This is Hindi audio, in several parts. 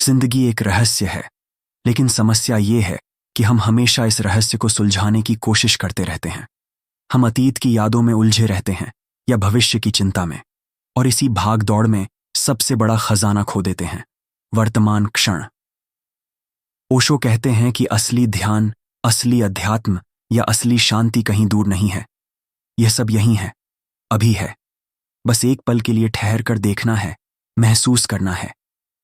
जिंदगी एक रहस्य है, लेकिन समस्या ये है कि हम हमेशा इस रहस्य को सुलझाने की कोशिश करते रहते हैं। हम अतीत की यादों में उलझे रहते हैं या भविष्य की चिंता में, और इसी भाग दौड़ में सबसे बड़ा खजाना खो देते हैं, वर्तमान क्षण। ओशो कहते हैं कि असली ध्यान, असली अध्यात्म या असली शांति कहीं दूर नहीं है। यह सब यहीं है, अभी है। बस एक पल के लिए ठहर कर देखना है, महसूस करना है।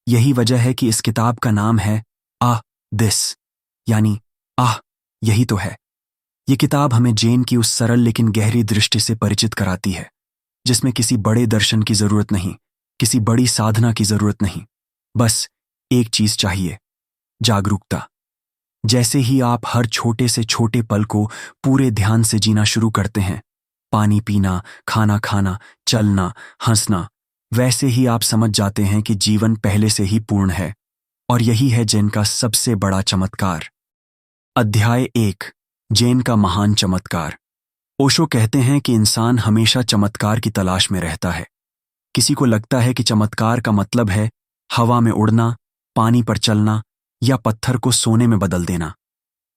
यही वजह है कि इस किताब का नाम है दिस, यानी यही तो है। ये किताब हमें जैन की उस सरल लेकिन गहरी दृष्टि से परिचित कराती है, जिसमें किसी बड़े दर्शन की जरूरत नहीं, किसी बड़ी साधना की जरूरत नहीं। बस एक चीज चाहिए, जागरूकता। जैसे ही आप हर छोटे से छोटे पल को पूरे ध्यान से जीना शुरू करते हैं, पानी पीना, खाना खाना, चलना, हंसना, वैसे ही आप समझ जाते हैं कि जीवन पहले से ही पूर्ण है। और यही है जैन का सबसे बड़ा चमत्कार। अध्याय 1, जैन का महान चमत्कार। ओशो कहते हैं कि इंसान हमेशा चमत्कार की तलाश में रहता है। किसी को लगता है कि चमत्कार का मतलब है हवा में उड़ना, पानी पर चलना या पत्थर को सोने में बदल देना।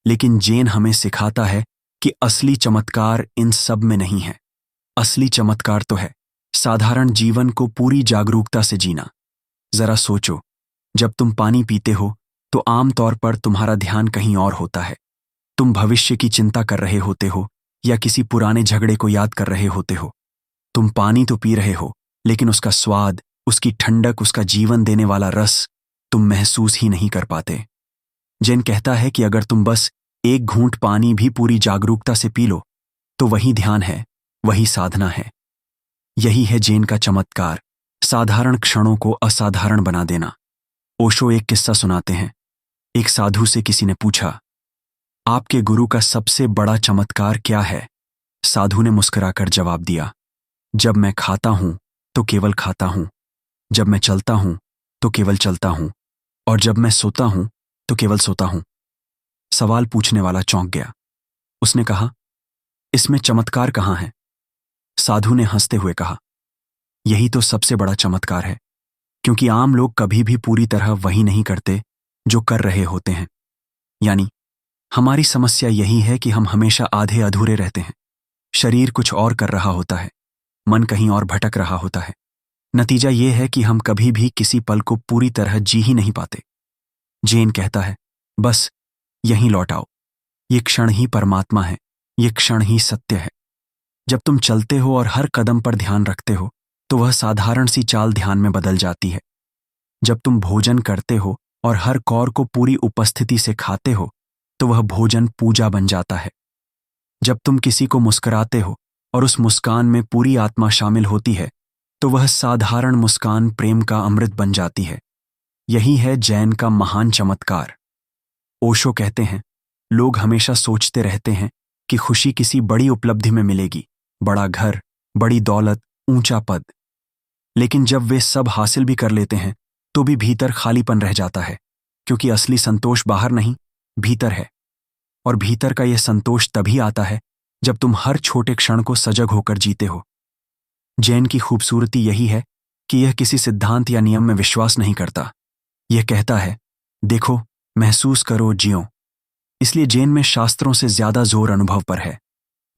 लेकिन जैन हमें सिखाता है कि असली चमत्कार इन सब में नहीं है। असली चमत्कार तो है साधारण जीवन को पूरी जागरूकता से जीना। जरा सोचो, जब तुम पानी पीते हो तो आमतौर पर तुम्हारा ध्यान कहीं और होता है। तुम भविष्य की चिंता कर रहे होते हो या किसी पुराने झगड़े को याद कर रहे होते हो। तुम पानी तो पी रहे हो, लेकिन उसका स्वाद, उसकी ठंडक, उसका जीवन देने वाला रस तुम महसूस ही नहीं कर पाते। जैन कहता है कि अगर तुम बस एक घूंट पानी भी पूरी जागरूकता से पी लो, तो वही ध्यान है, वही साधना है। यही है जैन का चमत्कार, साधारण क्षणों को असाधारण बना देना। ओशो एक किस्सा सुनाते हैं। एक साधु से किसी ने पूछा, आपके गुरु का सबसे बड़ा चमत्कार क्या है? साधु ने मुस्कुराकर जवाब दिया, जब मैं खाता हूं तो केवल खाता हूं, जब मैं चलता हूं तो केवल चलता हूं, और जब मैं सोता हूं तो केवल सोता हूं। सवाल पूछने वाला चौंक गया। उसने कहा, इसमें चमत्कार कहां है? साधु ने हंसते हुए कहा, यही तो सबसे बड़ा चमत्कार है, क्योंकि आम लोग कभी भी पूरी तरह वही नहीं करते जो कर रहे होते हैं। यानी हमारी समस्या यही है कि हम हमेशा आधे अधूरे रहते हैं। शरीर कुछ और कर रहा होता है, मन कहीं और भटक रहा होता है। नतीजा यह है कि हम कभी भी किसी पल को पूरी तरह जी ही नहीं पाते। जैन कहता है, बस यहीं लौट आओ। ये क्षण ही परमात्मा है, ये क्षण ही सत्य है। जब तुम चलते हो और हर कदम पर ध्यान रखते हो, तो वह साधारण सी चाल ध्यान में बदल जाती है। जब तुम भोजन करते हो और हर कौर को पूरी उपस्थिति से खाते हो, तो वह भोजन पूजा बन जाता है। जब तुम किसी को मुस्कुराते हो और उस मुस्कान में पूरी आत्मा शामिल होती है, तो वह साधारण मुस्कान प्रेम का अमृत बन जाती है। यही है जैन का महान चमत्कार। ओशो कहते हैं, लोग हमेशा सोचते रहते हैं कि खुशी किसी बड़ी उपलब्धि में मिलेगी, बड़ा घर, बड़ी दौलत, ऊंचा पद। लेकिन जब वे सब हासिल भी कर लेते हैं, तो भी भीतर खालीपन रह जाता है, क्योंकि असली संतोष बाहर नहीं, भीतर है। और भीतर का यह संतोष तभी आता है जब तुम हर छोटे क्षण को सजग होकर जीते हो। जैन की खूबसूरती यही है कि यह किसी सिद्धांत या नियम में विश्वास नहीं करता। यह कहता है, देखो, महसूस करो, जियो। इसलिए जैन में शास्त्रों से ज्यादा जोर अनुभव पर है।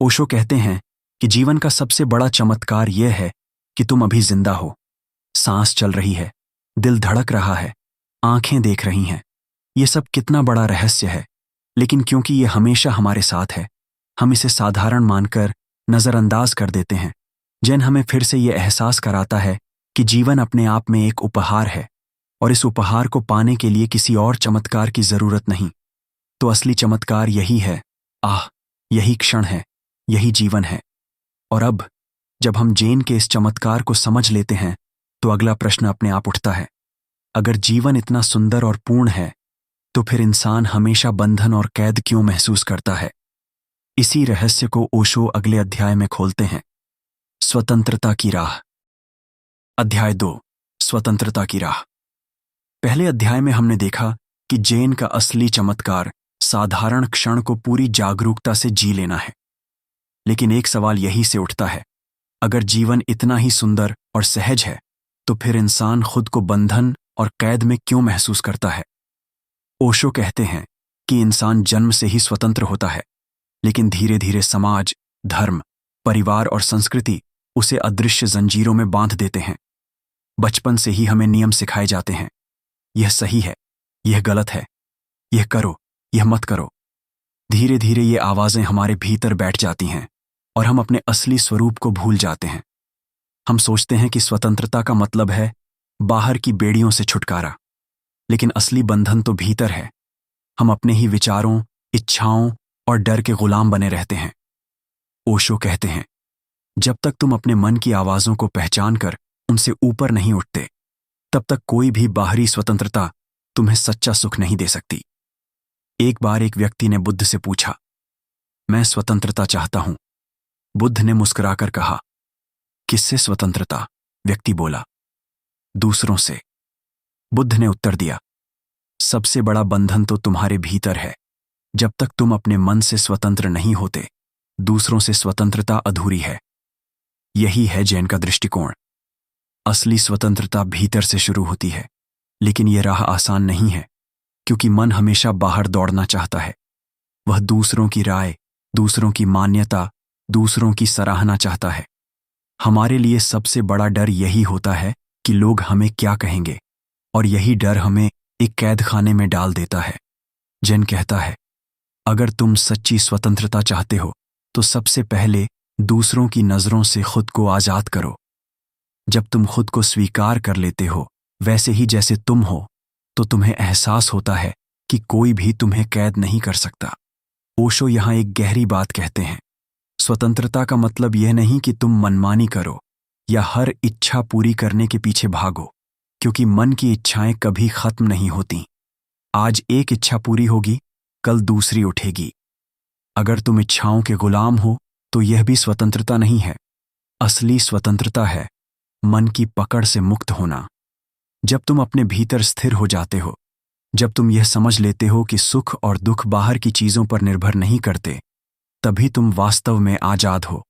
ओशो कहते हैं कि जीवन का सबसे बड़ा चमत्कार यह है कि तुम अभी जिंदा हो। सांस चल रही है, दिल धड़क रहा है, आंखें देख रही हैं। यह सब कितना बड़ा रहस्य है, लेकिन क्योंकि यह हमेशा हमारे साथ है, हम इसे साधारण मानकर नजरअंदाज कर देते हैं। जैन हमें फिर से यह एहसास कराता है कि जीवन अपने आप में एक उपहार है, और इस उपहार को पाने के लिए किसी और चमत्कार की जरूरत नहीं। तो असली चमत्कार यही है, यही क्षण है, यही जीवन है। और अब जब हम जैन के इस चमत्कार को समझ लेते हैं, तो अगला प्रश्न अपने आप उठता है, अगर जीवन इतना सुंदर और पूर्ण है, तो फिर इंसान हमेशा बंधन और कैद क्यों महसूस करता है? इसी रहस्य को ओशो अगले अध्याय में खोलते हैं, स्वतंत्रता की राह। अध्याय 2, स्वतंत्रता की राह। पहले अध्याय में हमने देखा कि जैन का असली चमत्कार साधारण क्षण को पूरी जागरूकता से जी लेना है। लेकिन एक सवाल यही से उठता है, अगर जीवन इतना ही सुंदर और सहज है, तो फिर इंसान खुद को बंधन और कैद में क्यों महसूस करता है। ओशो कहते हैं कि इंसान जन्म से ही स्वतंत्र होता है, लेकिन धीरे धीरे समाज, धर्म, परिवार और संस्कृति उसे अदृश्य जंजीरों में बांध देते हैं। बचपन से ही हमें नियम सिखाए जाते हैं, यह सही है, यह गलत है, यह करो, यह मत करो। धीरे धीरे ये आवाजें हमारे भीतर बैठ जाती हैं और हम अपने असली स्वरूप को भूल जाते हैं। हम सोचते हैं कि स्वतंत्रता का मतलब है बाहर की बेड़ियों से छुटकारा, लेकिन असली बंधन तो भीतर है। हम अपने ही विचारों, इच्छाओं और डर के गुलाम बने रहते हैं। ओशो कहते हैं, जब तक तुम अपने मन की आवाजों को पहचान कर उनसे ऊपर नहीं उठते, तब तक कोई भी बाहरी स्वतंत्रता तुम्हें सच्चा सुख नहीं दे सकती। एक बार एक व्यक्ति ने बुद्ध से पूछा, मैं स्वतंत्रता चाहता हूं। बुद्ध ने मुस्कुराकर कहा, किससे स्वतंत्रता? व्यक्ति बोला, दूसरों से। बुद्ध ने उत्तर दिया, सबसे बड़ा बंधन तो तुम्हारे भीतर है। जब तक तुम अपने मन से स्वतंत्र नहीं होते, दूसरों से स्वतंत्रता अधूरी है। यही है जैन का दृष्टिकोण। असली स्वतंत्रता भीतर से शुरू होती है, लेकिन यह राह आसान नहीं है, क्योंकि मन हमेशा बाहर दौड़ना चाहता है। वह दूसरों की राय, दूसरों की मान्यता, दूसरों की सराहना चाहता है। हमारे लिए सबसे बड़ा डर यही होता है कि लोग हमें क्या कहेंगे, और यही डर हमें एक कैद खाने में डाल देता है। जैन कहता है, अगर तुम सच्ची स्वतंत्रता चाहते हो तो सबसे पहले दूसरों की नजरों से खुद को आजाद करो। जब तुम खुद को स्वीकार कर लेते हो वैसे ही जैसे तुम हो, तो तुम्हें एहसास होता है कि कोई भी तुम्हें कैद नहीं कर सकता। ओशो यहां एक गहरी बात कहते हैं, स्वतंत्रता का मतलब यह नहीं कि तुम मनमानी करो या हर इच्छा पूरी करने के पीछे भागो, क्योंकि मन की इच्छाएं कभी खत्म नहीं होती। आज एक इच्छा पूरी होगी, कल दूसरी उठेगी। अगर तुम इच्छाओं के गुलाम हो तो यह भी स्वतंत्रता नहीं है। असली स्वतंत्रता है मन की पकड़ से मुक्त होना। जब तुम अपने भीतर स्थिर हो जाते हो, जब तुम यह समझ लेते हो कि सुख और दुख बाहर की चीजों पर निर्भर नहीं करते, तभी तुम वास्तव में आजाद हो।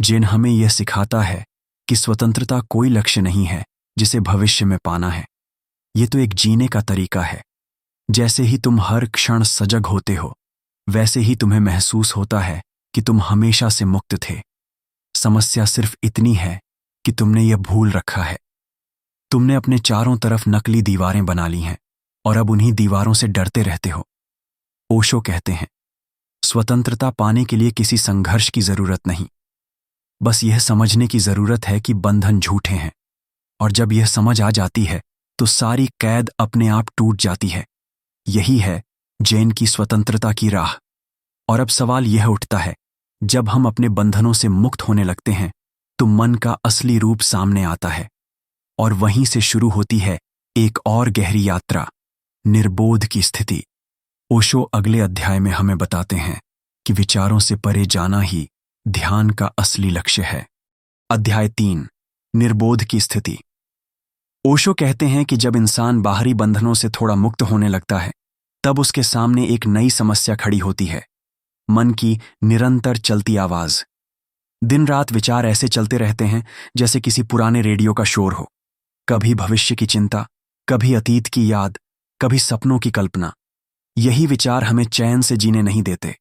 जैन हमें यह सिखाता है कि स्वतंत्रता कोई लक्ष्य नहीं है जिसे भविष्य में पाना है। यह तो एक जीने का तरीका है। जैसे ही तुम हर क्षण सजग होते हो, वैसे ही तुम्हें महसूस होता है कि तुम हमेशा से मुक्त थे। समस्या सिर्फ इतनी है कि तुमने यह भूल रखा है। तुमने अपने चारों तरफ नकली दीवारें बना ली हैं और अब उन्हीं दीवारों से डरते रहते हो। ओशो कहते हैं, स्वतंत्रता पाने के लिए किसी संघर्ष की जरूरत नहीं, बस यह समझने की जरूरत है कि बंधन झूठे हैं, और जब यह समझ आ जाती है तो सारी कैद अपने आप टूट जाती है। यही है जैन की स्वतंत्रता की राह। और अब सवाल यह उठता है, जब हम अपने बंधनों से मुक्त होने लगते हैं तो मन का असली रूप सामने आता है, और वहीं से शुरू होती है एक और गहरी यात्रा, निर्बोध की स्थिति। ओशो अगले अध्याय में हमें बताते हैं कि विचारों से परे जाना ही ध्यान का असली लक्ष्य है। अध्याय 3, निर्बोध की स्थिति। ओशो कहते हैं कि जब इंसान बाहरी बंधनों से थोड़ा मुक्त होने लगता है, तब उसके सामने एक नई समस्या खड़ी होती है, मन की निरंतर चलती आवाज। दिन रात विचार ऐसे चलते रहते हैं जैसे किसी पुराने रेडियो का शोर हो। कभी भविष्य की चिंता, कभी अतीत की याद, कभी सपनों की कल्पना। यही विचार हमें चैन से जीने नहीं देते।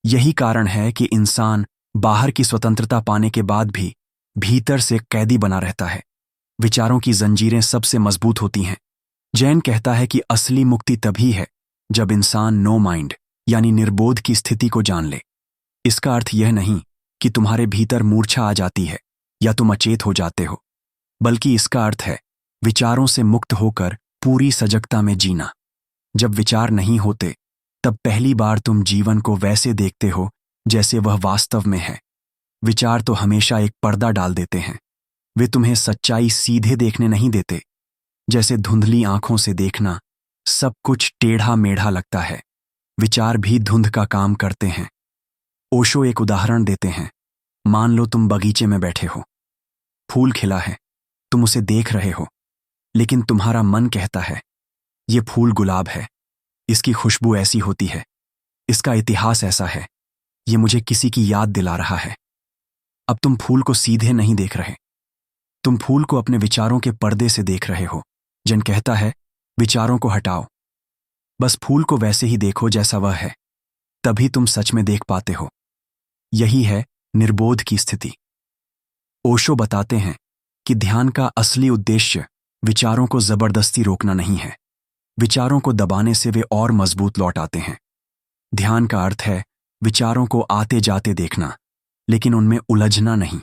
यही कारण है कि इंसान बाहर की स्वतंत्रता पाने के बाद भी भीतर से कैदी बना रहता है। विचारों की जंजीरें सबसे मजबूत होती हैं। जैन कहता है कि असली मुक्ति तभी है जब इंसान नो माइंड यानी निर्बोध की स्थिति को जान ले। इसका अर्थ यह नहीं कि तुम्हारे भीतर मूर्छा आ जाती है या तुम अचेत हो जाते हो, बल्कि इसका अर्थ है विचारों से मुक्त होकर पूरी सजगता में जीना। जब विचार नहीं होते, तब पहली बार तुम जीवन को वैसे देखते हो जैसे वह वास्तव में है। विचार तो हमेशा एक पर्दा डाल देते हैं। वे तुम्हें सच्चाई सीधे देखने नहीं देते। जैसे धुंधली आंखों से देखना सब कुछ टेढ़ा मेढ़ा लगता है, विचार भी धुंध का काम करते हैं। ओशो एक उदाहरण देते हैं। मान लो तुम बगीचे में बैठे हो, फूल खिला है, तुम उसे देख रहे हो, लेकिन तुम्हारा मन कहता है, ये फूल गुलाब है, इसकी खुशबू ऐसी होती है, इसका इतिहास ऐसा है, ये मुझे किसी की याद दिला रहा है। अब तुम फूल को सीधे नहीं देख रहे, तुम फूल को अपने विचारों के पर्दे से देख रहे हो, जन कहता है, विचारों को हटाओ, बस फूल को वैसे ही देखो जैसा वह है, तभी तुम सच में देख पाते हो। यही है निर्बोध की स्थिति। ओशो बताते हैं कि ध्यान का असली उद्देश्य विचारों को जबरदस्ती रोकना नहीं है। विचारों को दबाने से वे और मजबूत लौट आते हैं। ध्यान का अर्थ है विचारों को आते जाते देखना, लेकिन उनमें उलझना नहीं।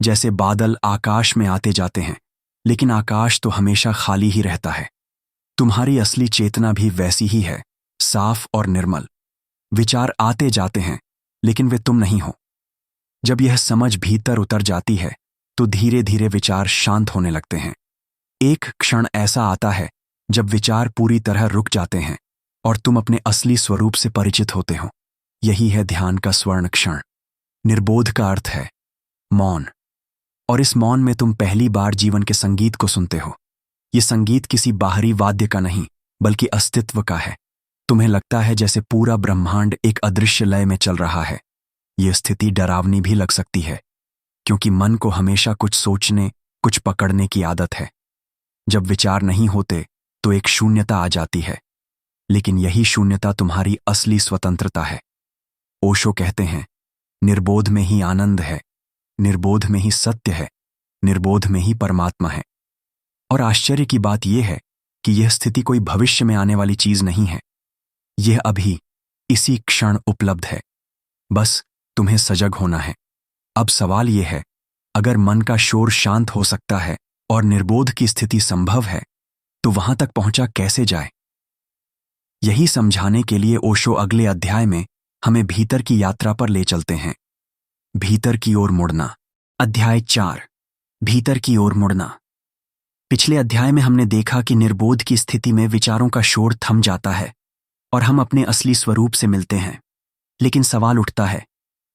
जैसे बादल आकाश में आते जाते हैं, लेकिन आकाश तो हमेशा खाली ही रहता है। तुम्हारी असली चेतना भी वैसी ही है, साफ और निर्मल। विचार आते जाते हैं, लेकिन वे तुम नहीं हो। जब यह समझ भीतर उतर जाती है तो धीरे धीरे विचार शांत होने लगते हैं। एक क्षण ऐसा आता है जब विचार पूरी तरह रुक जाते हैं और तुम अपने असली स्वरूप से परिचित होते हो। यही है ध्यान का स्वर्ण क्षण। निर्बोध का अर्थ है मौन, और इस मौन में तुम पहली बार जीवन के संगीत को सुनते हो। ये संगीत किसी बाहरी वाद्य का नहीं, बल्कि अस्तित्व का है। तुम्हें लगता है जैसे पूरा ब्रह्मांड एक अदृश्य लय में चल रहा है। ये स्थिति डरावनी भी लग सकती है, क्योंकि मन को हमेशा कुछ सोचने, कुछ पकड़ने की आदत है। जब विचार नहीं होते तो एक शून्यता आ जाती है, लेकिन यही शून्यता तुम्हारी असली स्वतंत्रता है। ओशो कहते हैं, निर्बोध में ही आनंद है, निर्बोध में ही सत्य है, निर्बोध में ही परमात्मा है। और आश्चर्य की बात यह है कि यह स्थिति कोई भविष्य में आने वाली चीज नहीं है। यह अभी इसी क्षण उपलब्ध है। बस तुम्हें सजग होना है। अब सवाल यह है, अगर मन का शोर शांत हो सकता है और निर्बोध की स्थिति संभव है, तो वहां तक पहुंचा कैसे जाए? यही समझाने के लिए ओशो अगले अध्याय में हमें भीतर की यात्रा पर ले चलते हैं। भीतर की ओर मुड़ना। अध्याय 4, भीतर की ओर मुड़ना। पिछले अध्याय में हमने देखा कि निर्बोध की स्थिति में विचारों का शोर थम जाता है और हम अपने असली स्वरूप से मिलते हैं। लेकिन सवाल उठता है,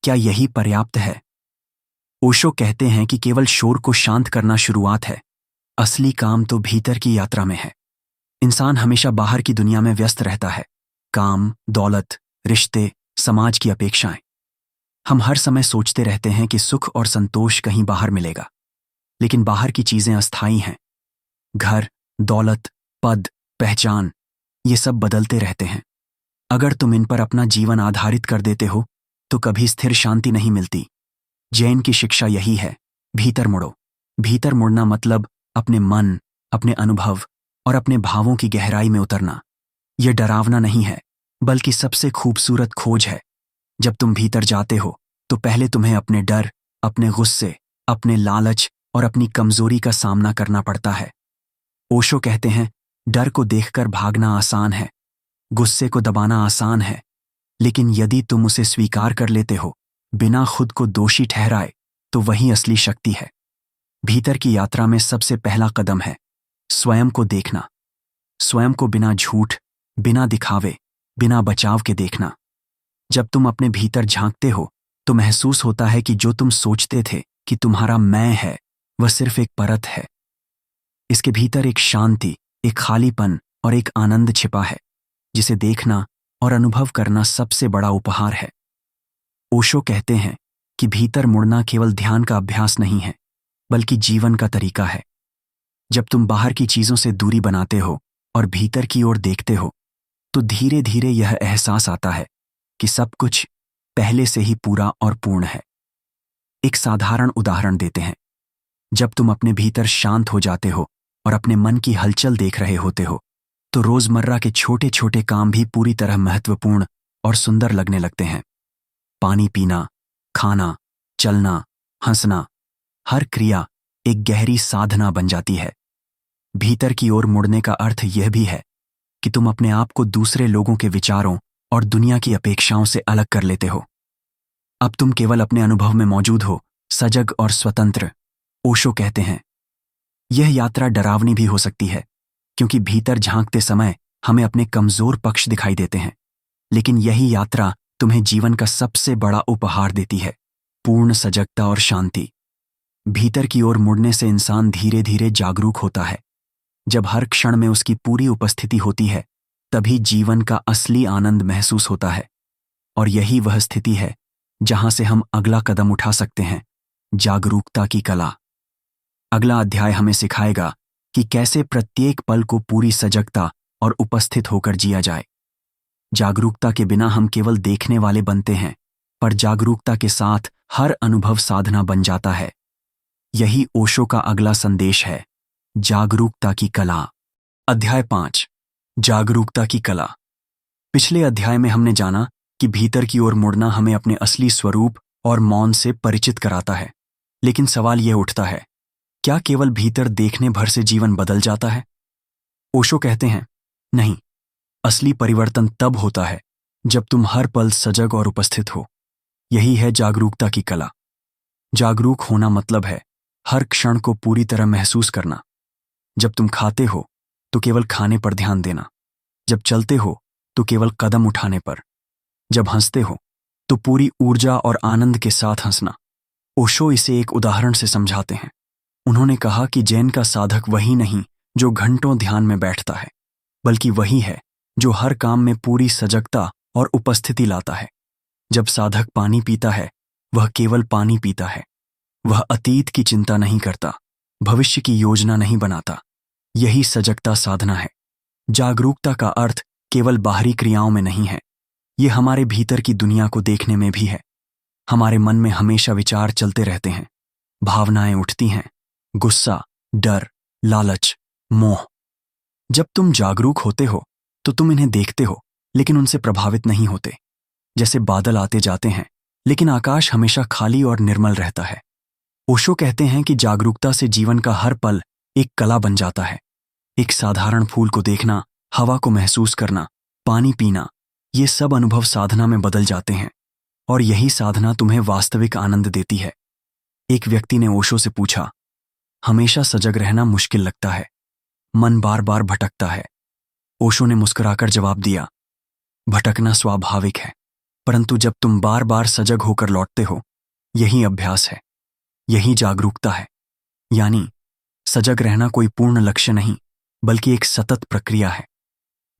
क्या यही पर्याप्त है? ओशो कहते हैं कि केवल शोर को शांत करना शुरुआत है। असली काम तो भीतर की यात्रा में है। इंसान हमेशा बाहर की दुनिया में व्यस्त रहता है। काम, दौलत, रिश्ते, समाज की अपेक्षाएं। हम हर समय सोचते रहते हैं कि सुख और संतोष कहीं बाहर मिलेगा, लेकिन बाहर की चीजें अस्थायी हैं। घर, दौलत, पद, पहचान, ये सब बदलते रहते हैं। अगर तुम इन पर अपना जीवन आधारित कर देते हो तो कभी स्थिर शांति नहीं मिलती। जैन की शिक्षा यही है, भीतर मुड़ो। भीतर मुड़ना मतलब अपने मन, अपने अनुभव और अपने भावों की गहराई में उतरना। यह डरावना नहीं है, बल्कि सबसे खूबसूरत खोज है। जब तुम भीतर जाते हो तो पहले तुम्हें अपने डर, अपने गुस्से, अपने लालच और अपनी कमजोरी का सामना करना पड़ता है। ओशो कहते हैं, डर को देखकर भागना आसान है, गुस्से को दबाना आसान है, लेकिन यदि तुम उसे स्वीकार कर लेते हो बिना खुद को दोषी ठहराए, तो वही असली शक्ति है। भीतर की यात्रा में सबसे पहला कदम है स्वयं को देखना। स्वयं को बिना झूठ, बिना दिखावे, बिना बचाव के देखना। जब तुम अपने भीतर झांकते हो तो महसूस होता है कि जो तुम सोचते थे कि तुम्हारा मैं है, वह सिर्फ एक परत है। इसके भीतर एक शांति, एक खालीपन और एक आनंद छिपा है, जिसे देखना और अनुभव करना सबसे बड़ा उपहार है। ओशो कहते हैं कि भीतर मुड़ना केवल ध्यान का अभ्यास नहीं है, बल्कि जीवन का तरीका है। जब तुम बाहर की चीजों से दूरी बनाते हो और भीतर की ओर देखते हो, तो धीरे धीरे यह एहसास आता है कि सब कुछ पहले से ही पूरा और पूर्ण है। एक साधारण उदाहरण देते हैं। जब तुम अपने भीतर शांत हो जाते हो और अपने मन की हलचल देख रहे होते हो, तो रोजमर्रा के छोटे छोटे काम भी पूरी तरह महत्वपूर्ण और सुंदर लगने लगते हैं। पानी पीना, खाना, चलना, हंसना, हर क्रिया एक गहरी साधना बन जाती है। भीतर की ओर मुड़ने का अर्थ यह भी है कि तुम अपने आप को दूसरे लोगों के विचारों और दुनिया की अपेक्षाओं से अलग कर लेते हो। अब तुम केवल अपने अनुभव में मौजूद हो, सजग और स्वतंत्र। ओशो कहते हैं, यह यात्रा डरावनी भी हो सकती है, क्योंकि भीतर झांकते समय हमें अपने कमजोर पक्ष दिखाई देते हैं। लेकिन यही यात्रा तुम्हें जीवन का सबसे बड़ा उपहार देती है, पूर्ण सजगता और शांति। भीतर की ओर मुड़ने से इंसान धीरे धीरे जागरूक होता है। जब हर क्षण में उसकी पूरी उपस्थिति होती है, तभी जीवन का असली आनंद महसूस होता है। और यही वह स्थिति है जहां से हम अगला कदम उठा सकते हैं, जागरूकता की कला। अगला अध्याय हमें सिखाएगा कि कैसे प्रत्येक पल को पूरी सजगता और उपस्थित होकर जिया जाए। जागरूकता के बिना हम केवल देखने वाले बनते हैं, पर जागरूकता के साथ हर अनुभव साधना बन जाता है। यही ओशो का अगला संदेश है, जागरूकता की कला। अध्याय 5, जागरूकता की कला। पिछले अध्याय में हमने जाना कि भीतर की ओर मुड़ना हमें अपने असली स्वरूप और मौन से परिचित कराता है। लेकिन सवाल यह उठता है, क्या केवल भीतर देखने भर से जीवन बदल जाता है? ओशो कहते हैं, नहीं, असली परिवर्तन तब होता है जब तुम हर पल सजग और उपस्थित हो। यही है जागरूकता की कला। जागरूक होना मतलब है हर क्षण को पूरी तरह महसूस करना। जब तुम खाते हो तो केवल खाने पर ध्यान देना, जब चलते हो तो केवल कदम उठाने पर, जब हंसते हो तो पूरी ऊर्जा और आनंद के साथ हंसना। ओशो इसे एक उदाहरण से समझाते हैं। उन्होंने कहा कि जैन का साधक वही नहीं जो घंटों ध्यान में बैठता है, बल्कि वही है जो हर काम में पूरी सजगता और उपस्थिति लाता है। जब साधक पानी पीता है, वह केवल पानी पीता है। वह अतीत की चिंता नहीं करता, भविष्य की योजना नहीं बनाता। यही सजगता साधना है। जागरूकता का अर्थ केवल बाहरी क्रियाओं में नहीं है, ये हमारे भीतर की दुनिया को देखने में भी है। हमारे मन में हमेशा विचार चलते रहते हैं, भावनाएं उठती हैं, गुस्सा, डर, लालच, मोह। जब तुम जागरूक होते हो तो तुम इन्हें देखते हो, लेकिन उनसे प्रभावित नहीं होते। जैसे बादल आते जाते हैं, लेकिन आकाश हमेशा खाली और निर्मल रहता है। ओशो कहते हैं कि जागरूकता से जीवन का हर पल एक कला बन जाता है। एक साधारण फूल को देखना, हवा को महसूस करना, पानी पीना, ये सब अनुभव साधना में बदल जाते हैं, और यही साधना तुम्हें वास्तविक आनंद देती है। एक व्यक्ति ने ओशो से पूछा, हमेशा सजग रहना मुश्किल लगता है, मन बार बार भटकता है। ओशो ने मुस्कुराकर जवाब दिया, भटकना स्वाभाविक है, परंतु जब तुम बार बार सजग होकर लौटते हो, यही अभ्यास है, यही जागरूकता है। यानी सजग रहना कोई पूर्ण लक्ष्य नहीं, बल्कि एक सतत प्रक्रिया है।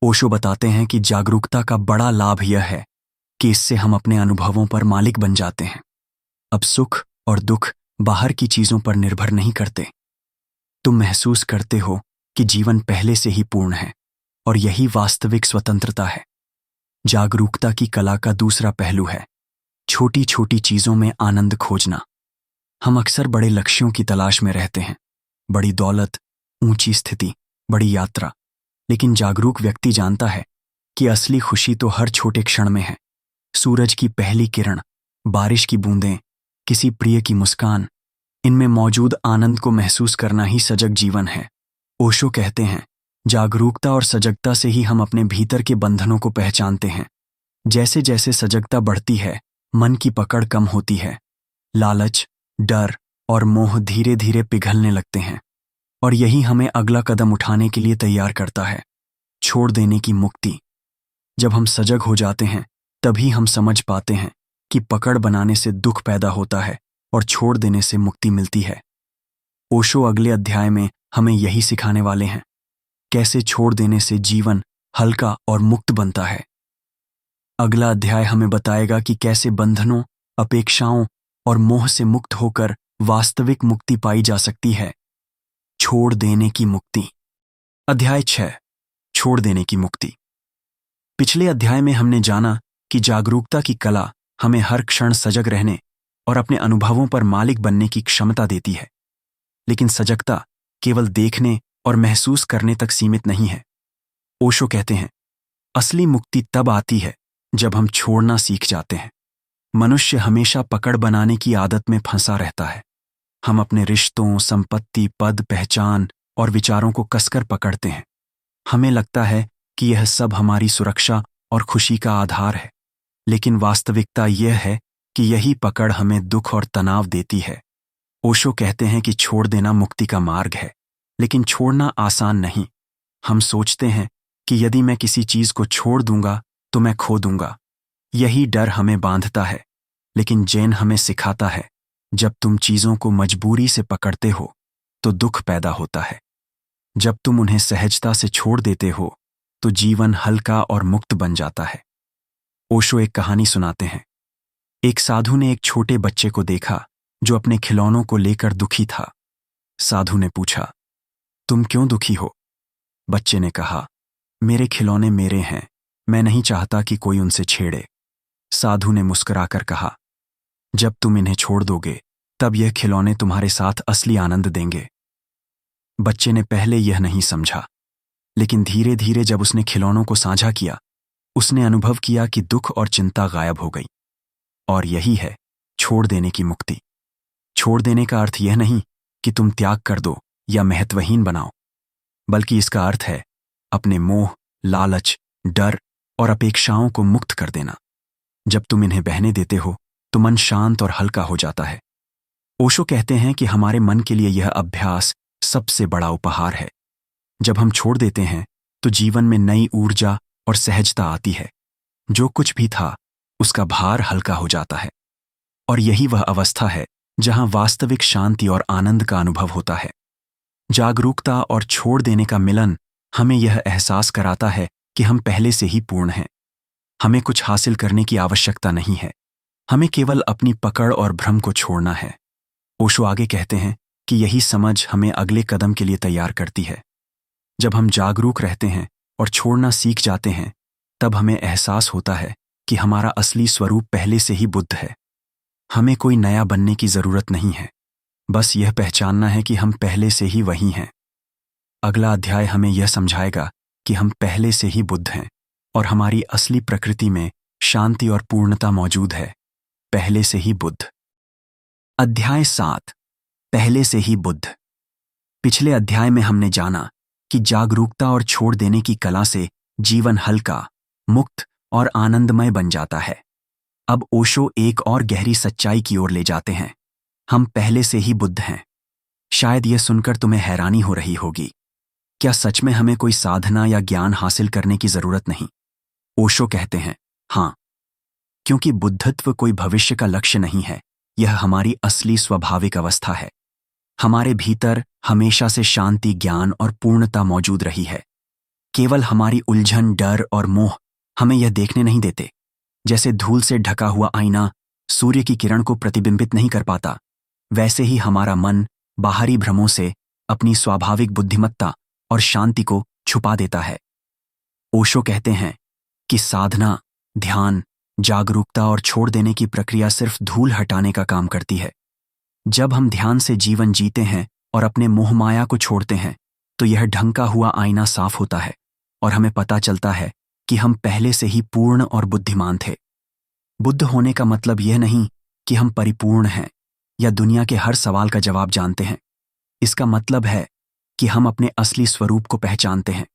ओशो बताते हैं कि जागरूकता का बड़ा लाभ यह है कि इससे हम अपने अनुभवों पर मालिक बन जाते हैं। अब सुख और दुख बाहर की चीजों पर निर्भर नहीं करते। तुम महसूस करते हो कि जीवन पहले से ही पूर्ण है, और यही वास्तविक स्वतंत्रता है। जागरूकता की कला का दूसरा पहलू है छोटी छोटी चीजों में आनंद खोजना। हम अक्सर बड़े लक्ष्यों की तलाश में रहते हैं, बड़ी दौलत, ऊंची स्थिति, बड़ी यात्रा। लेकिन जागरूक व्यक्ति जानता है कि असली खुशी तो हर छोटे क्षण में है। सूरज की पहली किरण, बारिश की बूंदें, किसी प्रिय की मुस्कान, इनमें मौजूद आनंद को महसूस करना ही सजग जीवन है। ओशो कहते हैं, जागरूकता और सजगता से ही हम अपने भीतर के बंधनों को पहचानते हैं। जैसे जैसे सजगता बढ़ती है, मन की पकड़ कम होती है। लालच, डर और मोह धीरे धीरे पिघलने लगते हैं, और यही हमें अगला कदम उठाने के लिए तैयार करता है, छोड़ देने की मुक्ति। जब हम सजग हो जाते हैं, तभी हम समझ पाते हैं कि पकड़ बनाने से दुख पैदा होता है और छोड़ देने से मुक्ति मिलती है। ओशो अगले अध्याय में हमें यही सिखाने वाले हैं, कैसे छोड़ देने से जीवन हल्का और मुक्त बनता है। अगला अध्याय हमें बताएगा कि कैसे बंधनों, अपेक्षाओं और मोह से मुक्त होकर वास्तविक मुक्ति पाई जा सकती है। छोड़ देने की मुक्ति। अध्याय 6, छोड़ देने की मुक्ति। पिछले अध्याय में हमने जाना कि जागरूकता की कला हमें हर क्षण सजग रहने और अपने अनुभवों पर मालिक बनने की क्षमता देती है। लेकिन सजगता केवल देखने और महसूस करने तक सीमित नहीं है। ओशो कहते हैं, असली मुक्ति तब आती है जब हम छोड़ना सीख जाते हैं। मनुष्य हमेशा पकड़ बनाने की आदत में फंसा रहता है। हम अपने रिश्तों, संपत्ति, पद, पहचान और विचारों को कसकर पकड़ते हैं। हमें लगता है कि यह सब हमारी सुरक्षा और खुशी का आधार है, लेकिन वास्तविकता यह है कि यही पकड़ हमें दुख और तनाव देती है। ओशो कहते हैं कि छोड़ देना मुक्ति का मार्ग है, लेकिन छोड़ना आसान नहीं। हम सोचते हैं कि यदि मैं किसी चीज को छोड़ दूंगा तो मैं खो दूंगा। यही डर हमें बांधता है, लेकिन जैन हमें सिखाता है, जब तुम चीजों को मजबूरी से पकड़ते हो तो दुख पैदा होता है। जब तुम उन्हें सहजता से छोड़ देते हो तो जीवन हल्का और मुक्त बन जाता है। ओशो एक कहानी सुनाते हैं। एक साधु ने एक छोटे बच्चे को देखा जो अपने खिलौनों को लेकर दुखी था। साधु ने पूछा, तुम क्यों दुखी हो? बच्चे ने कहा, मेरे खिलौने मेरे हैं, मैं नहीं चाहता कि कोई उनसे छेड़े। साधु ने मुस्कुराकर कहा, जब तुम इन्हें छोड़ दोगे तब यह खिलौने तुम्हारे साथ असली आनंद देंगे। बच्चे ने पहले यह नहीं समझा, लेकिन धीरे धीरे जब उसने खिलौनों को साझा किया, उसने अनुभव किया कि दुख और चिंता गायब हो गई। और यही है छोड़ देने की मुक्ति। छोड़ देने का अर्थ यह नहीं कि तुम त्याग कर दो या महत्वहीन बनाओ, बल्कि इसका अर्थ है अपने मोह, लालच, डर और अपेक्षाओं को मुक्त कर देना। जब तुम इन्हें बहने देते हो तो मन शांत और हल्का हो जाता है। ओशो कहते हैं कि हमारे मन के लिए यह अभ्यास सबसे बड़ा उपहार है। जब हम छोड़ देते हैं तो जीवन में नई ऊर्जा और सहजता आती है। जो कुछ भी था उसका भार हल्का हो जाता है। और यही वह अवस्था है जहां वास्तविक शांति और आनंद का अनुभव होता है। जागरूकता और छोड़ देने का मिलन हमें यह एहसास कराता है कि हम पहले से ही पूर्ण हैं। हमें कुछ हासिल करने की आवश्यकता नहीं है, हमें केवल अपनी पकड़ और भ्रम को छोड़ना है। ओशो आगे कहते हैं कि यही समझ हमें अगले कदम के लिए तैयार करती है। जब हम जागरूक रहते हैं और छोड़ना सीख जाते हैं, तब हमें एहसास होता है कि हमारा असली स्वरूप पहले से ही बुद्ध है। हमें कोई नया बनने की जरूरत नहीं है, बस यह पहचानना है कि हम पहले से ही वही हैं। अगला अध्याय हमें यह समझाएगा कि हम पहले से ही बुद्ध हैं और हमारी असली प्रकृति में शांति और पूर्णता मौजूद है। पहले से ही बुद्ध। अध्याय 7, पहले से ही बुद्ध। पिछले अध्याय में हमने जाना कि जागरूकता और छोड़ देने की कला से जीवन हल्का, मुक्त और आनंदमय बन जाता है। अब ओशो एक और गहरी सच्चाई की ओर ले जाते हैं। हम पहले से ही बुद्ध हैं। शायद यह सुनकर तुम्हें हैरानी हो रही होगी। क्या सच में हमें कोई साधना या ज्ञान हासिल करने की जरूरत नहीं? ओशो कहते हैं, हाँ, क्योंकि बुद्धत्व कोई भविष्य का लक्ष्य नहीं है, यह हमारी असली स्वाभाविक अवस्था है। हमारे भीतर हमेशा से शांति, ज्ञान और पूर्णता मौजूद रही है। केवल हमारी उलझन, डर और मोह हमें यह देखने नहीं देते। जैसे धूल से ढका हुआ आईना सूर्य की किरण को प्रतिबिंबित नहीं कर पाता, वैसे ही हमारा मन बाहरी भ्रमों से अपनी स्वाभाविक बुद्धिमत्ता और शांति को छुपा देता है। ओशो कहते हैं कि साधना, ध्यान, जागरूकता और छोड़ देने की प्रक्रिया सिर्फ धूल हटाने का काम करती है। जब हम ध्यान से जीवन जीते हैं और अपने मोह माया को छोड़ते हैं, तो यह ढंका हुआ आईना साफ होता है और हमें पता चलता है कि हम पहले से ही पूर्ण और बुद्धिमान थे। बुद्ध होने का मतलब यह नहीं कि हम परिपूर्ण हैं या दुनिया के हर सवाल का जवाब जानते हैं। इसका मतलब है कि हम अपने असली स्वरूप को पहचानते हैं।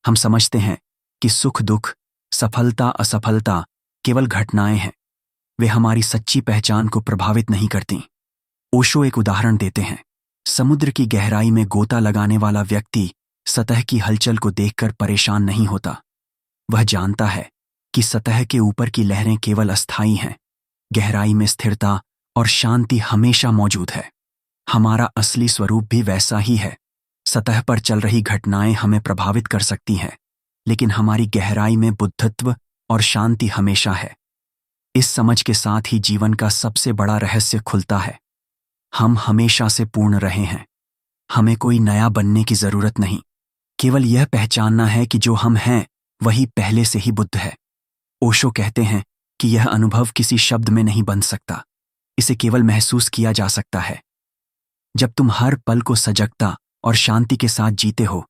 हम समझते हैं कि सुख दुख, सफलता असफलता केवल घटनाएं हैं, वे हमारी सच्ची पहचान को प्रभावित नहीं करती। ओशो एक उदाहरण देते हैं। समुद्र की गहराई में गोता लगाने वाला व्यक्ति सतह की हलचल को देखकर परेशान नहीं होता। वह जानता है कि सतह के ऊपर की लहरें केवल अस्थायी हैं, गहराई में स्थिरता और शांति हमेशा मौजूद है। हमारा असली स्वरूप भी वैसा ही है। सतह पर चल रही घटनाएं हमें प्रभावित कर सकती हैं, लेकिन हमारी गहराई में बुद्धत्व और शांति हमेशा है। इस समझ के साथ ही जीवन का सबसे बड़ा रहस्य खुलता है। हम हमेशा से पूर्ण रहे हैं। हमें कोई नया बनने की जरूरत नहीं, केवल यह पहचानना है कि जो हम हैं वही पहले से ही बुद्ध है। ओशो कहते हैं कि यह अनुभव किसी शब्द में नहीं बन सकता, इसे केवल महसूस किया जा सकता है। जब तुम हर पल को सजगता और शांति के साथ जीते हो,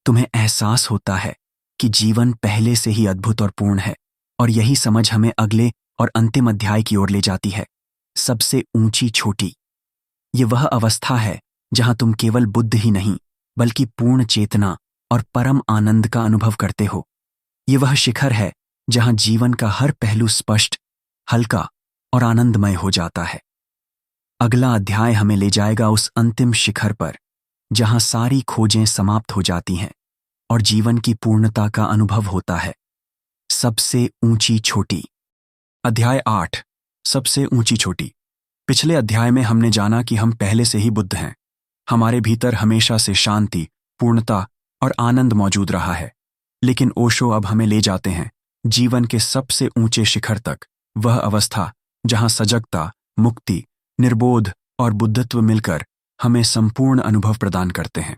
तुम्हें एहसास होता है कि जीवन पहले से ही अद्भुत और पूर्ण है। और यही समझ हमें अगले और अंतिम अध्याय की ओर ले जाती है, सबसे ऊंची चोटी। ये वह अवस्था है जहां तुम केवल बुद्ध ही नहीं, बल्कि पूर्ण चेतना और परम आनंद का अनुभव करते हो। ये वह शिखर है जहां जीवन का हर पहलू स्पष्ट, हल्का और आनंदमय हो जाता है। अगला अध्याय हमें ले जाएगा उस अंतिम शिखर पर, जहां सारी खोजें समाप्त हो जाती हैं और जीवन की पूर्णता का अनुभव होता है। सबसे ऊंची चोटी। अध्याय 8, सबसे ऊंची चोटी। पिछले अध्याय में हमने जाना कि हम पहले से ही बुद्ध हैं। हमारे भीतर हमेशा से शांति, पूर्णता और आनंद मौजूद रहा है। लेकिन ओशो अब हमें ले जाते हैं जीवन के सबसे ऊंचे शिखर तक, वह अवस्था जहां सजगता, मुक्ति, निर्बोध और बुद्धत्व मिलकर हमें संपूर्ण अनुभव प्रदान करते हैं।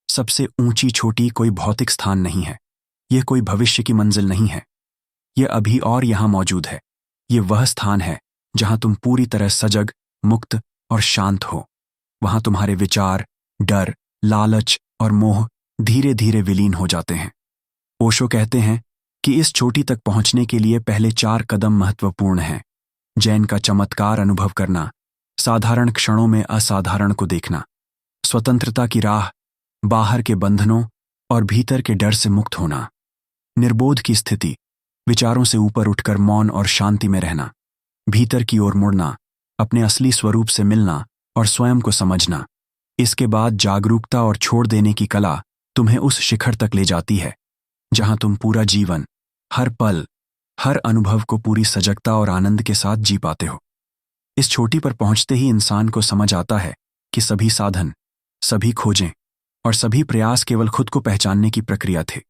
सबसे ऊंची चोटी कोई भौतिक स्थान नहीं है, यह कोई भविष्य की मंजिल नहीं है, यह अभी और यहां मौजूद है। यह वह स्थान है जहां तुम पूरी तरह सजग, मुक्त और शांत हो। वहां तुम्हारे विचार, डर, लालच और मोह धीरे धीरे विलीन हो जाते हैं। ओशो कहते हैं कि इस चोटी तक पहुंचने के लिए पहले 4 कदम महत्वपूर्ण हैं। जैन का चमत्कार अनुभव करना, साधारण क्षणों में असाधारण को देखना, स्वतंत्रता की राह, बाहर के बंधनों और भीतर के डर से मुक्त होना, निर्बोध की स्थिति, विचारों से ऊपर उठकर मौन और शांति में रहना, भीतर की ओर मुड़ना, अपने असली स्वरूप से मिलना और स्वयं को समझना। इसके बाद जागरूकता और छोड़ देने की कला तुम्हें उस शिखर तक ले जाती है जहां तुम पूरा जीवन, हर पल, हर अनुभव को पूरी सजगता और आनंद के साथ जी पाते हो। इस चोटी पर पहुंचते ही इंसान को समझ आता है कि सभी साधन, सभी खोजें और सभी प्रयास केवल खुद को पहचानने की प्रक्रिया थे।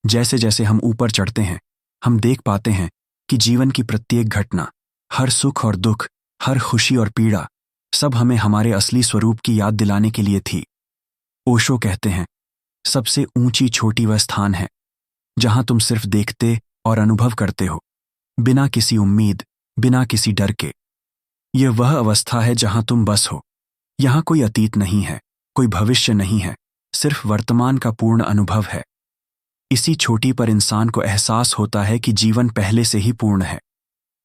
जैसे जैसे हम ऊपर चढ़ते हैं, हम देख पाते हैं कि जीवन की प्रत्येक घटना, हर सुख और दुख, हर खुशी और पीड़ा, सब हमें हमारे असली स्वरूप की याद दिलाने के लिए थी। ओशो कहते हैं, सबसे ऊंची चोटी वह स्थान है जहां तुम सिर्फ देखते और अनुभव करते हो, बिना किसी उम्मीद, बिना किसी डर के। यह वह अवस्था है जहां तुम बस हो। यहां कोई अतीत नहीं है, कोई भविष्य नहीं है, सिर्फ वर्तमान का पूर्ण अनुभव है। इसी चोटी पर इंसान को एहसास होता है कि जीवन पहले से ही पूर्ण है।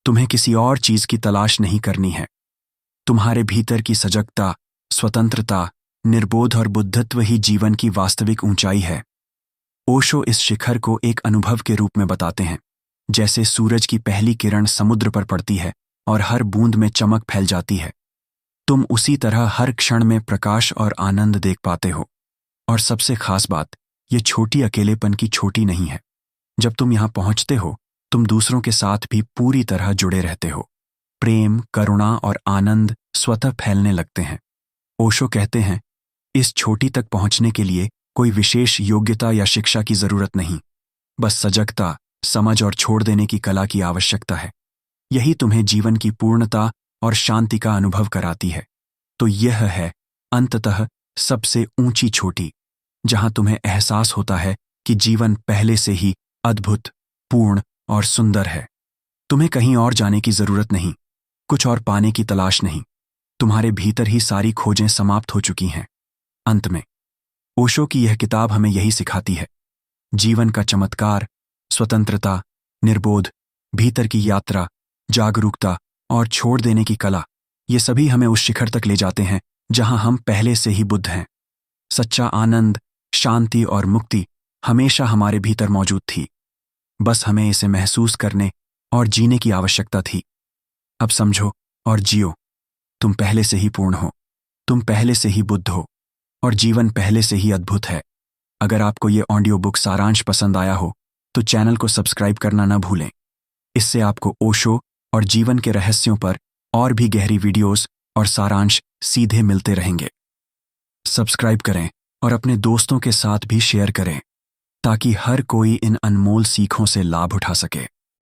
तुम्हें किसी और चीज की तलाश नहीं करनी है। तुम्हारे भीतर की सजगता, स्वतंत्रता, निर्बोध और बुद्धत्व ही जीवन की वास्तविक ऊंचाई है। ओशो इस शिखर को एक अनुभव के रूप में बताते हैं, जैसे सूरज की पहली किरण समुद्र पर पड़ती है और हर बूंद में चमक फैल जाती है। तुम उसी तरह हर क्षण में प्रकाश और आनंद देख पाते हो। और सबसे खास बात, ये छोटी अकेलेपन की छोटी नहीं है। जब तुम यहां पहुंचते हो, तुम दूसरों के साथ भी पूरी तरह जुड़े रहते हो। प्रेम, करुणा और आनंद स्वतः फैलने लगते हैं। ओशो कहते हैं, इस चोटी तक पहुंचने के लिए कोई विशेष योग्यता या शिक्षा की जरूरत नहीं, बस सजगता, समझ और छोड़ देने की कला की आवश्यकता है। यही तुम्हें जीवन की पूर्णता और शांति का अनुभव कराती है। तो यह है अंततः सबसे ऊंची चोटी, जहां तुम्हें एहसास होता है कि जीवन पहले से ही अद्भुत, पूर्ण और सुंदर है। तुम्हें कहीं और जाने की जरूरत नहीं, कुछ और पाने की तलाश नहीं। तुम्हारे भीतर ही सारी खोजें समाप्त हो चुकी हैं। अंत में ओशो की यह किताब हमें यही सिखाती है। जीवन का चमत्कार, स्वतंत्रता, निर्बोध, भीतर की यात्रा, जागरूकता और छोड़ देने की कला, ये सभी हमें उस शिखर तक ले जाते हैं जहां हम पहले से ही बुद्ध हैं। सच्चा आनंद, शांति और मुक्ति हमेशा हमारे भीतर मौजूद थी। बस हमें इसे महसूस करने और जीने की आवश्यकता थी। अब समझो और जियो। तुम पहले से ही पूर्ण हो, तुम पहले से ही बुद्ध हो और जीवन पहले से ही अद्भुत है। अगर आपको ये ऑडियो बुक सारांश पसंद आया हो तो चैनल को सब्सक्राइब करना न भूलें। इससे आपको ओशो और जीवन के रहस्यों पर और भी गहरी वीडियोस और सारांश सीधे मिलते रहेंगे। सब्सक्राइब करें और अपने दोस्तों के साथ भी शेयर करें ताकि हर कोई इन अनमोल सीखों से लाभ उठा सके।